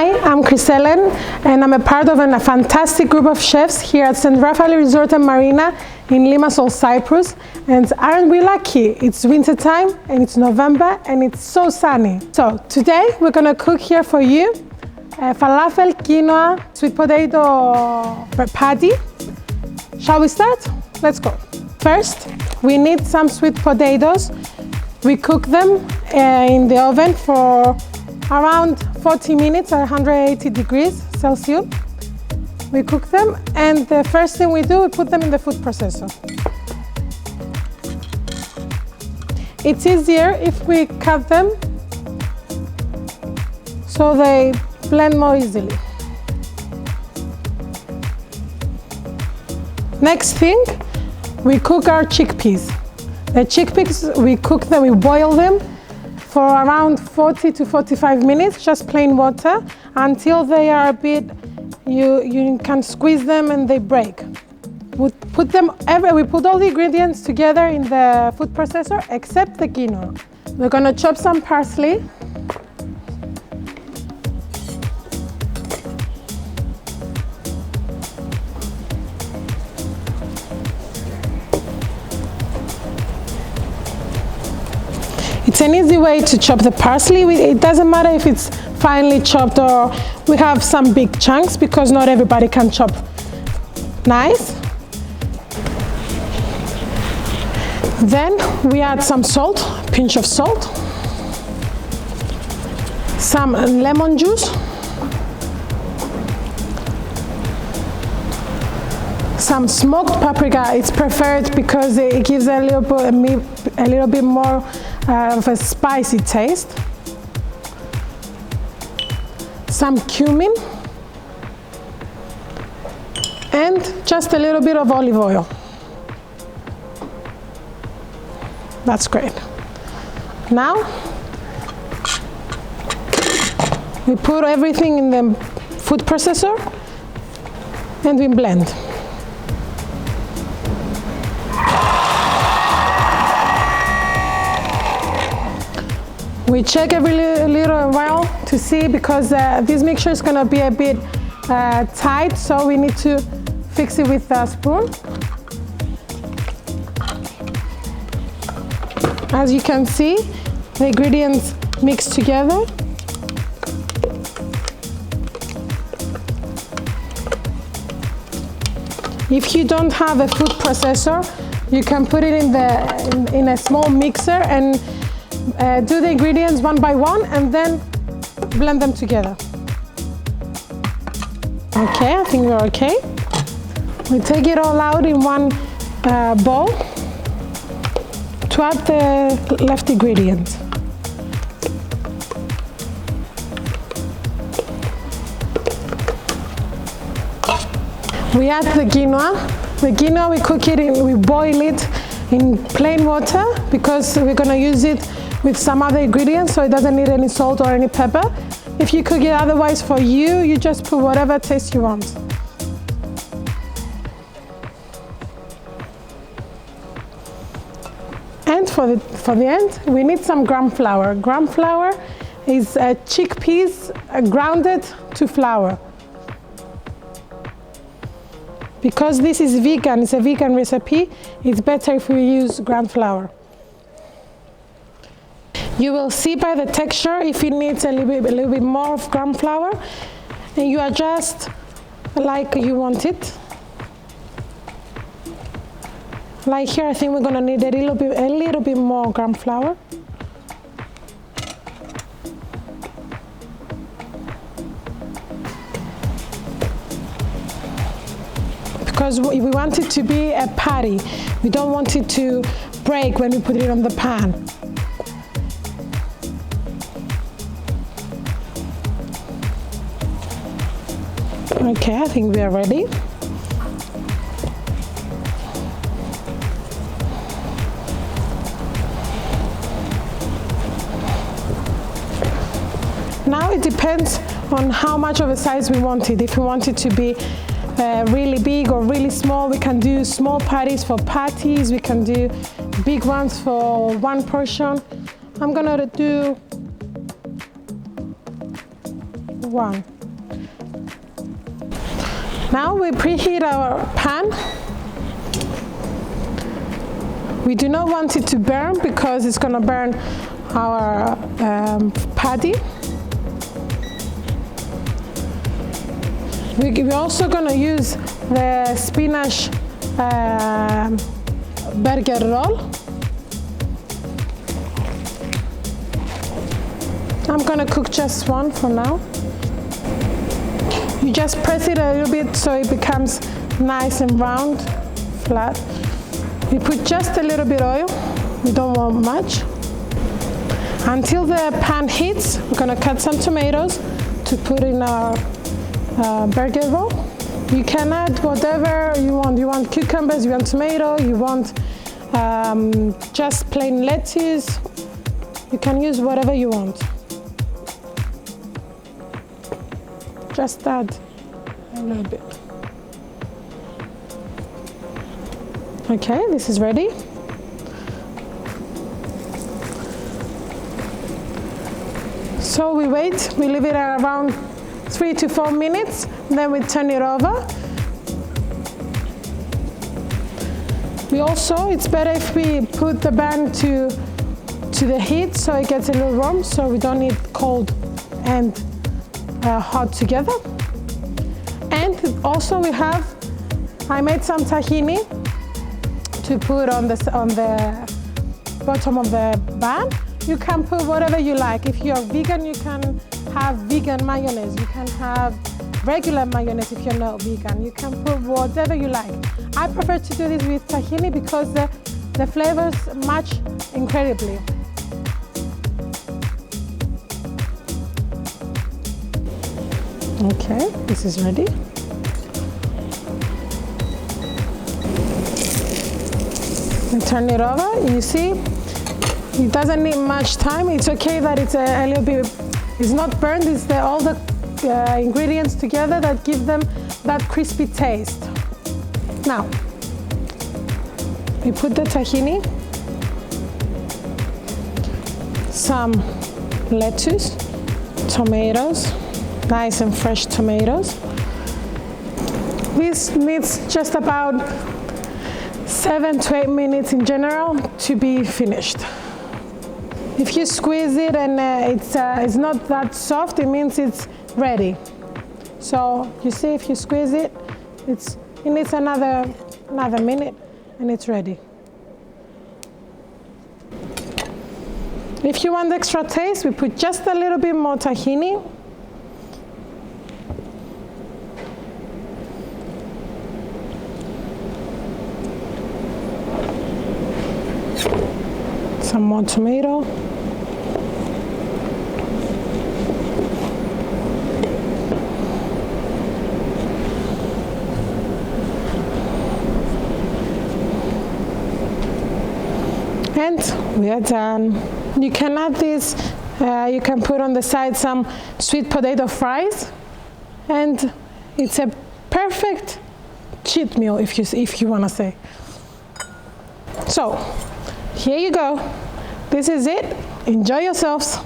Hi, I'm Chris Ellen, and I'm a part of a fantastic group of chefs here at St. Raphael Resort and Marina in Limassol, Cyprus. And aren't we lucky? It's winter time and it's November and it's so sunny. So today we're gonna cook here for you a falafel quinoa sweet potato patty. Shall we start? Let's go. First, we need some sweet potatoes. We cook them in the oven for around 40 minutes at 180 degrees Celsius. We cook them, and the first thing we do, we put them in the food processor. It's easier if we cut them so they blend more easily. Next thing, we cook our chickpeas. The chickpeas, we cook them, we boil them for around 40 to 45 minutes, just plain water, until they are a bit, you can squeeze them and they break. We put all the ingredients together in the food processor, except the quinoa. We're gonna chop some parsley. It's an easy way to chop the parsley. It doesn't matter if it's finely chopped or we have some big chunks, because not everybody can chop nice. Then we add some salt, a pinch of salt, some lemon juice, some smoked paprika. It's preferred because it gives a little bit more of a spicy taste. Some cumin, and just a little bit of olive oil. That's great. Now we put everything in the food processor and we blend. We check every little while to see, because this mixture is going to be a bit tight, so we need to fix it with a spoon. As you can see, the ingredients mix together. If you don't have a food processor, you can put it in a small mixer and do the ingredients one by one and then blend them together. Okay, I think we're okay. We take it all out in one bowl to add the left ingredients. We add the quinoa. The quinoa, we cook it we boil it in plain water, because we're gonna use it with some other ingredients, so it doesn't need any salt or any pepper. If you cook it otherwise for you, you just put whatever taste you want. And for the end, we need some gram flour. Gram flour is chickpeas grounded to flour. Because this is vegan, it's a vegan recipe, it's better if we use ground flour. You will see by the texture if it needs a little bit more of gram flour, and you adjust like you want it. Like here, I think we're gonna need a little bit more gram flour. Because we want it to be a patty. We don't want it to break when we put it on the pan. Okay, I think we are ready. Now it depends on how much of a size we want it. If we want it to be really big or really small, we can do small patties for patties. We can do big ones for one portion. I'm gonna do 1. Now we preheat our pan. We do not want it to burn because it's going to burn our patty. We're also going to use the spinach burger roll. I'm going to cook just one for now. You just press it a little bit so it becomes nice and round, flat. We put just a little bit oil. We don't want much. Until the pan heats, we're going to cut some tomatoes to put in our burger roll. You can add whatever you want. You want cucumbers, you want tomato, you want just plain lettuce. You can use whatever you want. Just add a little bit. Okay, this is ready. So we wait, we leave it around 3 to 4 minutes, then we turn it over. We also, it's better if we put the pan to the heat so it gets a little warm, so we don't need cold and hot together. And also I made some tahini to put on the bottom of the pan. You can put whatever you like. If you're vegan, you can have vegan mayonnaise. You can have regular mayonnaise if you're not vegan. You can put whatever you like. I prefer to do this with tahini because the flavors match incredibly. Okay, this is ready. And turn it over. You see, it doesn't need much time. It's okay that it's a little bit, it's not burned. It's all the ingredients together that give them that crispy taste. Now, we put the tahini, some lettuce, tomatoes, nice and fresh tomatoes. This needs just about 7 to 8 minutes in general to be finished. If you squeeze it and it's not that soft, it means it's ready. So you see, if you squeeze it, it needs another minute and it's ready. If you want extra taste, we put just a little bit more tahini. Some more tomato. And we are done. You can add this, you can put on the side some sweet potato fries, and it's a perfect cheat meal if you want to say. So here you go. This is it. Enjoy yourselves.